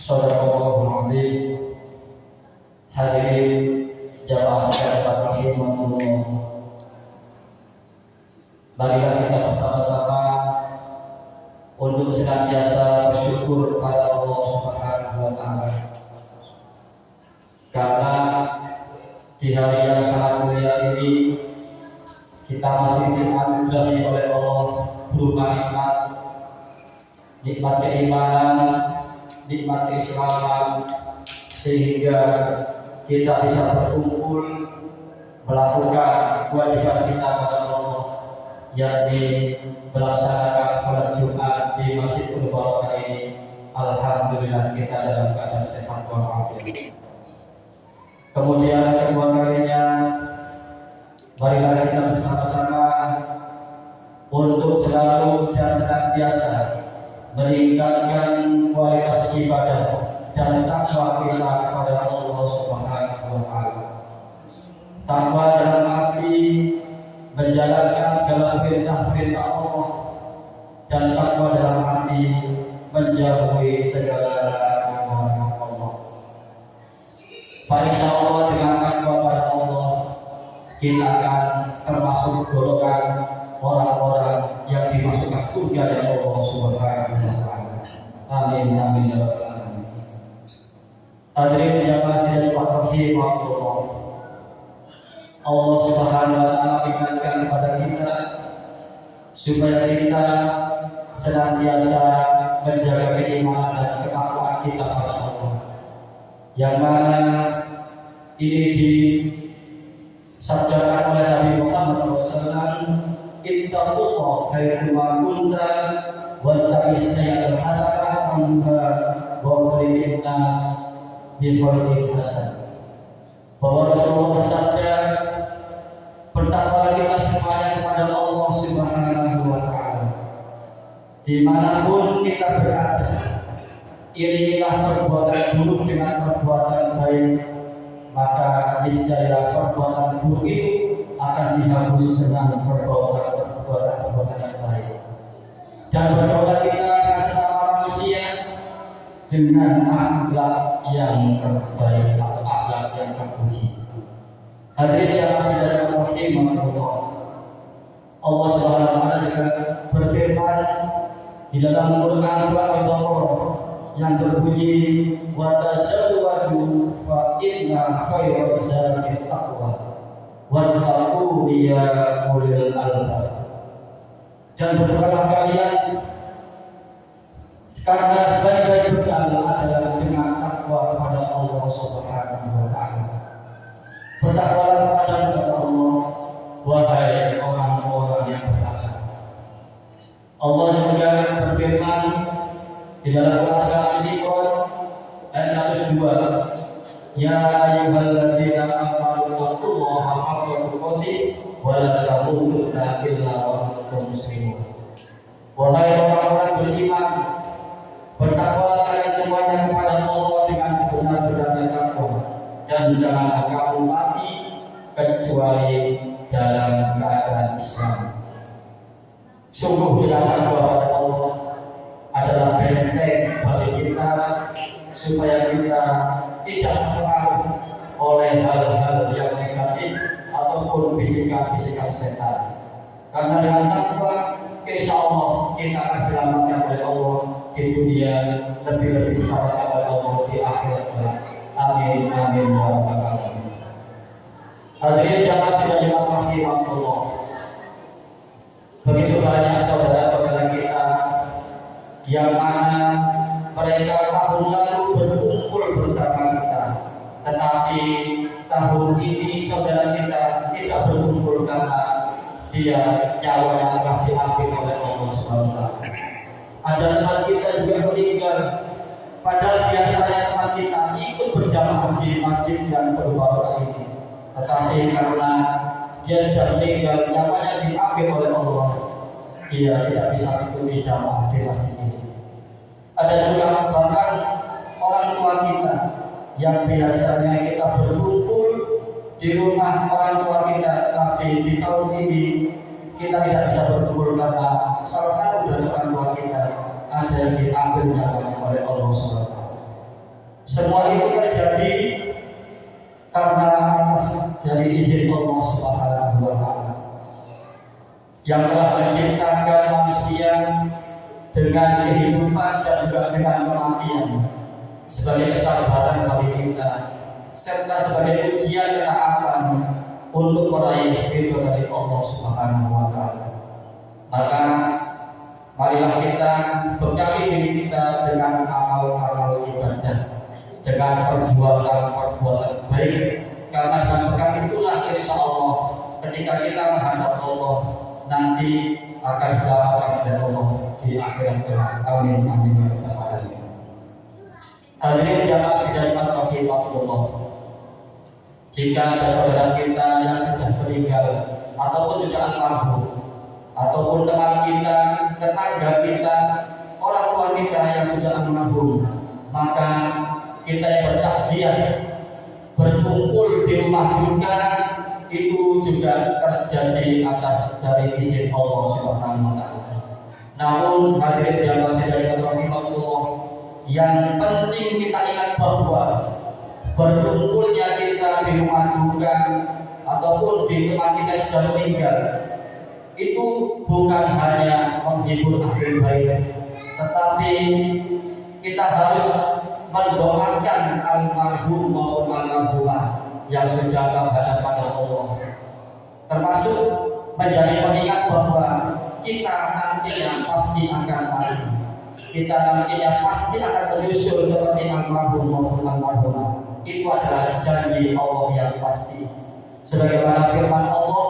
Shadaqallahul Adzim. Hadirin jamaah sekalian rahimahumullah. Marilah kita bersama-sama untuk senantiasa bersyukur kepada Allah Subhanahu wa taala. Karena di hari yang sangat mulia ini kita masih dianugerahi oleh Allah berupa nikmat keimanan, nikmat keislaman, sehingga kita bisa berkumpul melakukan kewajiban kita kepada Allah, yakni melaksanakan salat Jumat di Masjidil Barakah ini. Alhamdulillah kita dalam keadaan sehat walafiat. Kemudian kedua kalinya, marilah kita bersama-sama untuk selalu dan senantiasa meningkatkan kualitas ibadah dan takwa kita kepada Allah Subhanahu wa taala. Takwa dalam arti menjalankan segala perintah-perintah Allah, dan takwa dalam arti menjauhi segala larangan Allah. Insya Allah dengan takwa kepada Allah kita akan termasuk golongan orang-orang yang dimasukkan surga dari Allah Subhanahu wa taala. Amin amin ya rabbal alamin. Hadirin jamaah sekalian rahimahumullah. Allah Subhanahu wa taala ingatkan kepada kita supaya kita senantiasa menjaga keimanan dan ketakwaan kita kepada Allah, yang mana ini disabdakan oleh Nabi Muhammad SAW, ittaqullah haitsu ma kunta wattaqis sayyi'atal hasanah anha wa khaliqin nas bi khuluqin hasan. Bahwa Rasulullah bersabda, bertakwalah kita semuanya kepada Allah Subhanahu wa taala dimanapun kita berada. Iringilah perbuatan buruk dengan perbuatan baik, maka niscaya perbuatan buruk itu akan dihapus dengan perbuatan yang baik. Dan berdoa kita sesama manusia dengan akhlak yang terbaik atau akhlak yang terpuji. Hadirin yang masih dari rahimahullah, Allah Subhanahu wa taala juga berfirman di dalam Quran surat Al-Baqarah yang berbunyi, wa tazawwadu fa inna khairaz zadi taqwa wattaqu ya ulil albab. Dan berdoalah kalian karena sebaik-baik bekal adalah dengan takwa kepada Allah Subhanahu wa taala. Bertakwalah kepada Allah wahai orang-orang yang bertakwa. Allah juga berfirman di dalam Al-Qur'an ayat 102, ya ayyuhalladzina amanu taqullaha haqqa tuqatih wa la tamutunna illa wa antum muslimun. Wahai orang-orang beriman, bertakwalah kalian semuanya kepada Allah dengan sebenar-benarnya takwa, dan janganlah kamu mati kecuali dalam keadaan Islam. Sungguh takwa kepada Allah adalah benteng bagi kita supaya kita tidak terpengaruh oleh hal-hal yang negatif ataupun bisikan-bisikan setan. Karena dengan takwa, insya Allah kita akan selamatkan oleh Allah di dunia, lebih-lebih diselamatkan oleh Allah di akhirat. Amin amin ya rabbal alamin. Hadirin jamaah sekalian rahimahumullah. Begitu banyak saudara-saudara kita yang mana mereka tahun lalu berkumpul bersama kita, tetapi tahun ini saudara kita tidak berkumpul karena dia nyawanya telah diambil oleh Allah SWT. Ada teman kita juga meninggal, padahal biasanya teman kita ikut berjamaah di masjid yang berbarakah ini, tetapi karena dia sudah meninggal, nyawanya diambil oleh Allah, dia tidak bisa ikuti jamaah di masjid ini. Ada juga bahkan orang tua kita yang biasanya kita berkumpul di rumah orang tua kita, tapi di tahun ini kita tidak bisa berkumpul karena salah satu dari orang tua kita ada yang diambil nyawanya oleh Allah SWT. Semua itu terjadi karena atas dari izin Allah Subhanahu wa Ta'ala yang telah menciptakan manusia dengan kehidupan dan juga dengan kematian sebagai kesabaran bagi kita serta sebagai ujian ketaatan untuk meraih ridho dari Allah Subhanahu wa Ta'ala. Maka marilah kita bekali diri kita dengan amal-amal ibadah, dengan perbuatan baik, karena dengan bekal itulah insya Allah ketika kita menghadap Allah nanti akan selamat dari Allah di akhirat kelak. Amin amin ya rabbal alamin. Hadirin jamaah sidang rahimahullah. Jika ada saudara kita yang sudah meninggal ataupun sudah almarhum, ataupun teman kita, tetangga kita, orang tua kita yang sudah almarhum, maka kita yang bertaksiat berkumpul di rumah duka itu juga terjadi atas dari izin Allah Subhanahu wa Ta'ala. Namun hadirin jamaah sidang rahimahullah, yang penting kita ingat bahwa berkumpulnya kita di rumah duka ataupun di tempat kita sudah meninggal itu bukan hanya menghibur ahli baik, tetapi kita harus mendoakan almarhum maupun almarhumah yang sudah menghadap pada Allah, termasuk menjadi pengingat bahwa kita nantinya pasti akan mati, kita nantinya pasti akan menyusul seperti almarhum maupun almarhumah. Itu adalah janji Allah yang pasti. Sebagaimana firman Allah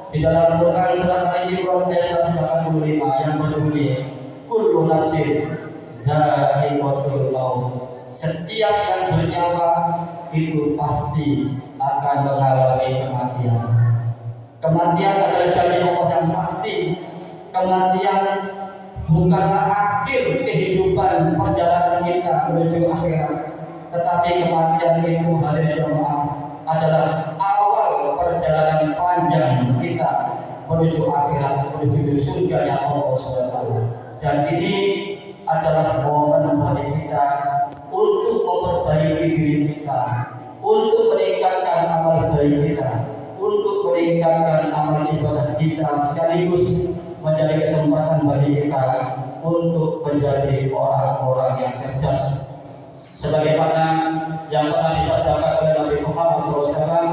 di dalam Quran surat Al-Imran ayat 185 yang berbunyi, kullu nafsin dha'iqatul maut. Setiap yang bernyawa itu pasti akan mengalami kematian. Kematian adalah janji Allah yang pasti. Kematian bukanlah akhir kehidupan perjalanan kita menuju akhirat, tetapi kematian itu hadirin jemaah adalah awal perjalanan panjang kita menuju akhirat, menuju surga yang Allah SWT. Dan ini adalah momen bagi kita untuk memperbaiki diri kita, untuk meningkatkan amal baik kita, untuk meningkatkan amal ibadah kita, sekaligus menjadi kesempatan bagi kita untuk menjadi orang-orang yang cerdas. Sebagaimana yang pernah disabdakan oleh Nabi Muhammad SAW,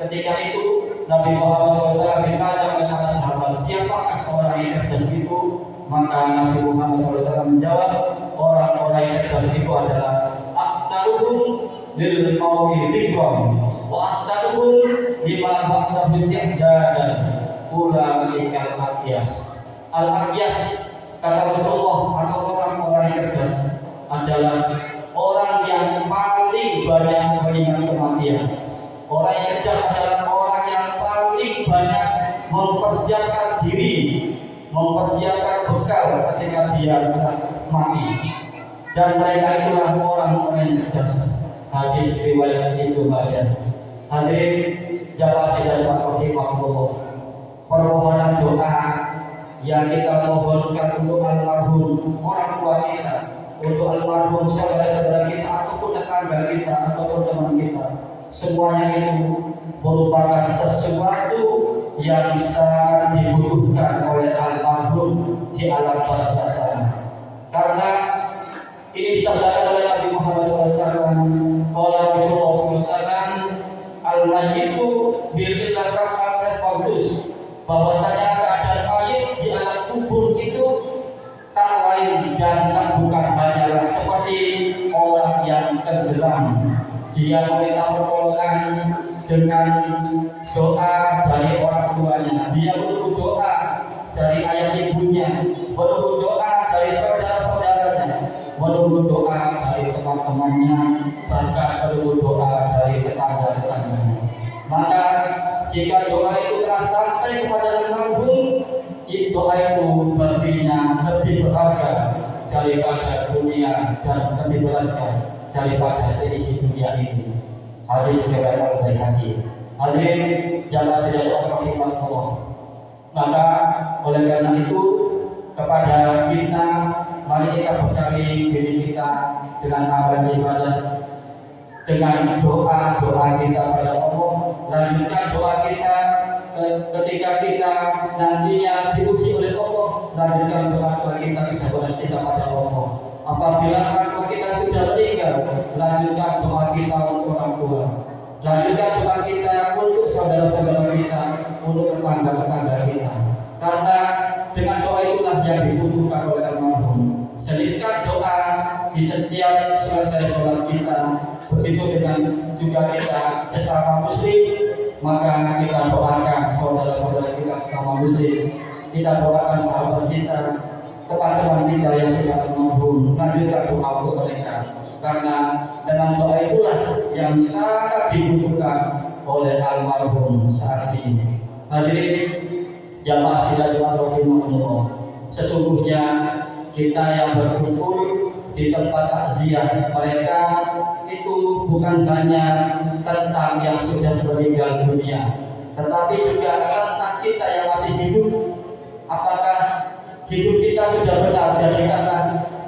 ketika itu Nabi Muhammad SAW ditanya oleh para sahabat, siapakah orang yang cerdas itu? Maka Nabi Muhammad SAW menjawab, orang-orang yang cerdas itu adalah aksaruhum lil mauti dzikran wa aksaruhum lima ba'dahu isti'dadan ulaikal aqyas. Al-aqyas kata Rasulullah atau orang-orang yang cerdas adalah orang yang paling banyak mengingat kematian. Orang yang cerdas adalah orang yang paling banyak mempersiapkan diri, mempersiapkan bekal ketika dia mati. Dan mereka itulah orang-orang yang cerdas. Hadis riwayat itu baca. Hadirin jamaah sidang rahimahullah, permohonan doa yang kita mohonkan untuk almarhum orang tua kita, untuk almarhum saudara-saudara kita ataupun tetangga kita ataupun teman kita, semuanya itu merupakan sesuatu yang sangat dibutuhkan oleh almarhum di alam barzakh sana. Karena ini disabdakan oleh Nabi Muhammad SAW, oleh Rasulullah SAW, al-mayyitu bil-illah al-qadus, bahwasanya keadaan mayit di alam kubur itu tak lain dan tak bukan hanyalah seperti orang yang tenggelam. Dia meminta pertolongan dengan doa dari orang tuanya, dia menunggu doa dari ayah ibunya, menunggu doa dari saudara-saudaranya, menunggu doa dari teman-temannya, bahkan menunggu doa dari tetangga-tetangganya. Maka jika doa itu telah sampai kepada almarhum, doa itu baginya lebih berharga daripada dunia dan lebih berharga daripada seisi dunia ini. Hadis riwayat Al-Baihaqi. Hadirin jamaah sidang rahimahullah. Maka oleh karena itu kepada kita, mari kita bekali diri kita dengan amal ibadah, dengan doa kita pada Allah. Lanjutkan doa kita ketika kita nantinya diuji oleh Allah. Lanjutkan doa kita kesabaran kita pada Allah. Apabila orang tua kita sudah meninggal, lanjutkan doa kita untuk orang tua. Lanjutkan doa kita untuk saudara-saudara kita, untuk tetangga-tetangga kita. Karena dengan doa itulah yang dibutuhkan oleh almarhum. Selipkan doa di setiap selesai sholat kita. Begitu dengan juga kita sesama muslim, maka kita doakan saudara-saudara kita sesama muslim. Kita doakan sahabat kita, teman-teman kita yang sudah almarhum. Lanjutkan doa untuk mereka. Karena dalam doa itulah yang sangat dibutuhkan oleh almarhum saat ini. Hadirin jamaah sidang rahimahullah, sesungguhnya kita yang berkumpul di tempat takziah mereka itu bukan hanya tentang yang sudah meninggal dunia, tetapi juga tentang kita yang masih hidup. Apakah hidup kita sudah benar? Jadikanlah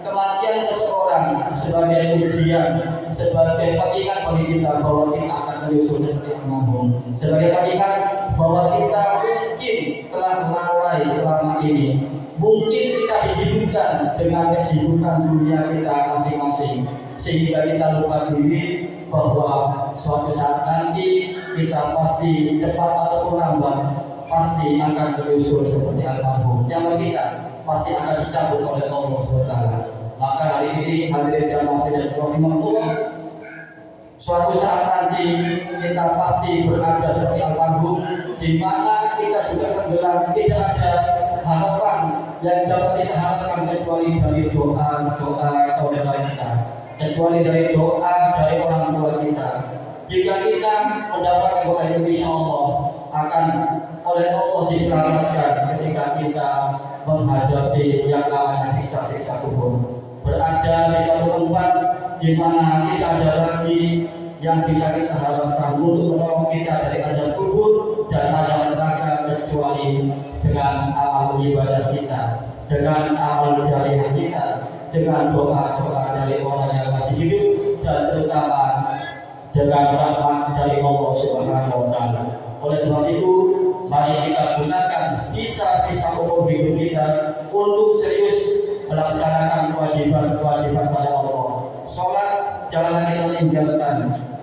kematian seseorang sebagai ujian, sebagai pengingat bagi kita bahwa kita akan menyusul seperti almarhum, sebagai pengingat bahwa kita mungkin telah lalai selama ini. Mungkin kita disibukkan dengan kesibukan dunia kita masing-masing, sehingga kita lupa diri bahwa suatu saat nanti kita pasti cepat ataupun lambat pasti akan menyusul seperti almarhum. Yang kita pasti akan dicabut oleh Allah SWT. Maka hari ini hadirin jamaah sidang rahimahullah, suatu saat nanti kita pasti berada seperti almarhum, di mana kita juga tenggelam. Tidak ada harapan yang dapat kita harapkan kecuali dari doa saudara kita, kecuali dari doa dari orang tua kita. Jika kita mendapatkan doa itu, insya Allah akan oleh Allah diselamatkan ketika kita menghadapi yang namanya siksa-siksa kubur. Berada di satu tempat di mana tidak ada lagi yang bisa kita harapkan untuk menolong kita dari azab kubur dan azab neraka kecuali dengan amal ibadah kita, dengan amal jariah kita, dengan doa-doa dari orang yang masih hidup, dan terutama dengan rahmat dari Allah Subhanahu wa Ta'ala. Oleh sebab itu, mari kita gunakan sisa-sisa umur hidup kita untuk serius melaksanakan kewajiban-kewajiban pada Allah. Sholat janganlah kita tinggalkan.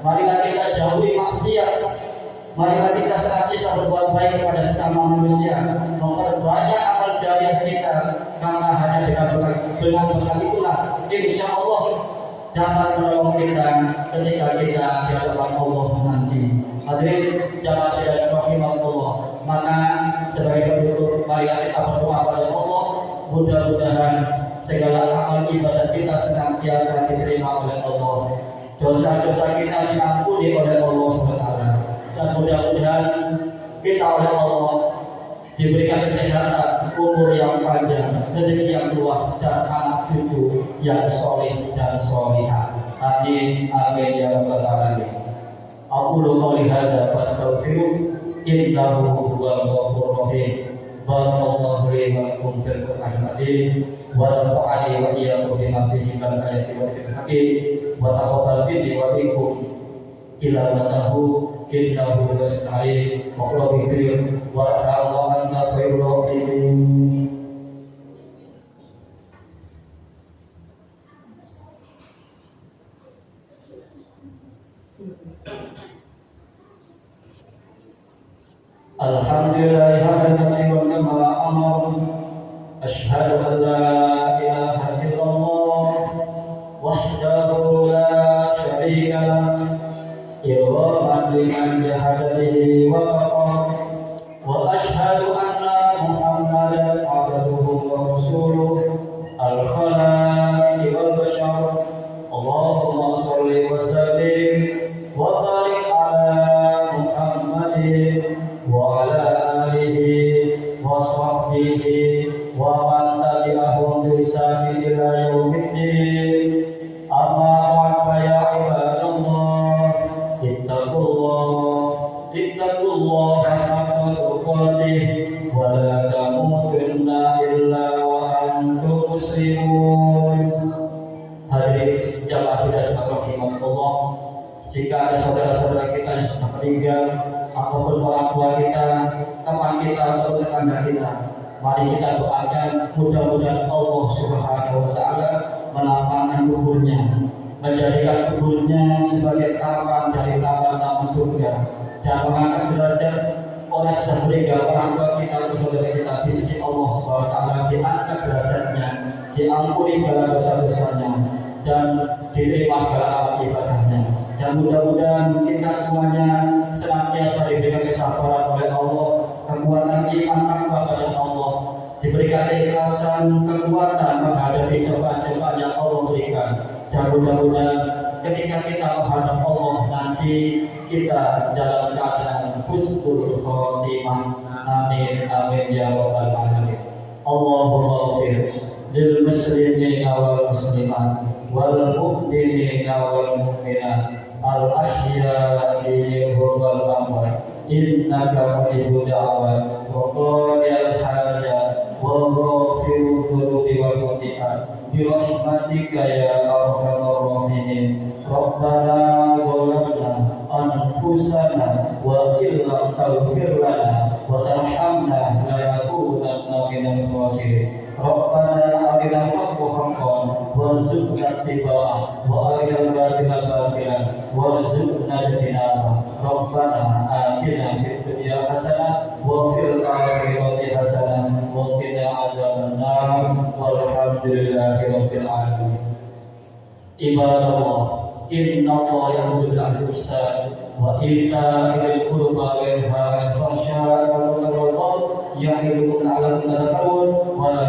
Marilah kita jauhi maksiat. Marilah kita senantiasa berbuat baik kepada sesama manusia. Memperbanyak amal jariah kita, karena hanya dengan bekal itulah insya Allah dapat menolong kita ketika kita di hadapan Allah nanti. Hadirin jamaah sidang rahimahullah, maka sebagai penutup marilah kita berdoa pada Allah, mudah-mudahan segala amal ibadat kita senantiasa diterima oleh Allah, dosa-dosa kita diampuni oleh Allah SWT, dan mudah-mudahan kita oleh Allah diberikan kesehatan, umur yang panjang, rezeki yang luas, dan anak cucu yang soleh dan solihah. Amin amin ya rabbal alamin. Aqulu qouli hadza fastaghfiruh innahu huwal ghafurur rahim. Barakallahu li wa lakum fil Qur'anil Karim wa nafa'ani wa iyyakum bima fihi min ayati wa hakim wa taqabbal minni wa minkum tilawatahu innahu huwas alim wa qul bi wa ta'ala anta khairul rahimin. Alhamdulillah hamdan wa kama amar. Asyhadu an la ilaha illallah wahdahu la syarika lah. Irhaman liman jahada bihi wa kafar. Wa asyhadu anna Muhammadan abduhu wa rasuluh al-khalaqi wal bashar. Allahumma shalli wa sallim wa barik ala Muhammadin wa ala alihi wa sahbihi wa man tabi'ahum bi ihsanin ila yaumiddin. Amma ba'd, ya ibadallah, ittaqullaha haqqa tuqatih wa la tamutunna illa wa antum muslimun. Hadirin jamaah sidang rahimahullah, Jika ada saudara-saudara kita yang sudah meninggal ataupun orang tua kita, teman kita atau tetangga kita, mari kita doakan mudah-mudahan Allah Subhanahu wa taala melapangkan kuburnya, menjadikan kuburnya sebagai taman dari taman-taman surga, dan mengangkat derajat orang yang sudah meninggal, orang tua kita atau saudara kita di sisi Allah Subhanahu wa taala, diangkat derajatnya, diampuni segala dosa-dosanya, dan diterima segala amal ibadahnya. Dan mudah-mudahan kita semuanya senantiasa diberikan kesabaran oleh Allah, kekuatan iman takwa pada Allah, diberikan keikhlasan, kekuatan menghadapi cobaan-cobaan yang Allah berikan. Dan mudah-mudahan ketika kita menghadap Allah nanti kita dalam keadaan husnul khotimah. Amin amin ya rabbal alamin. Allahumma ighfir lil muslimina wal muslimat wal mu'minina wal mu'minat al ahya'i wal amwat innaka mujibud da'wat wa qadil hajat wa ghafiru dhunubi wal khati'at bi rahmatika ya arhamar rahimin. Rabbana zalamna anfusana wa illam taghfir lana wa tarhamna lanakunanna minal khasirin. Rabbana arina haqqan haqqan warzuqna ittiba'ah wa arina batila batilan warzuqna ijtinabah. Rabbana atina fid dunya hasanah wa fil akhirati hasanah wa qina adzabannar. Walhamdulillahi rabbil alamin. Ibadallah, inna Allah ya'muru bil 'adli wal ihsan wa ita'i dzil qurba wa yanha 'anil fahsya'i wal munkari wal baghi ya'idukum la'allakum tadhakkarun. Wa la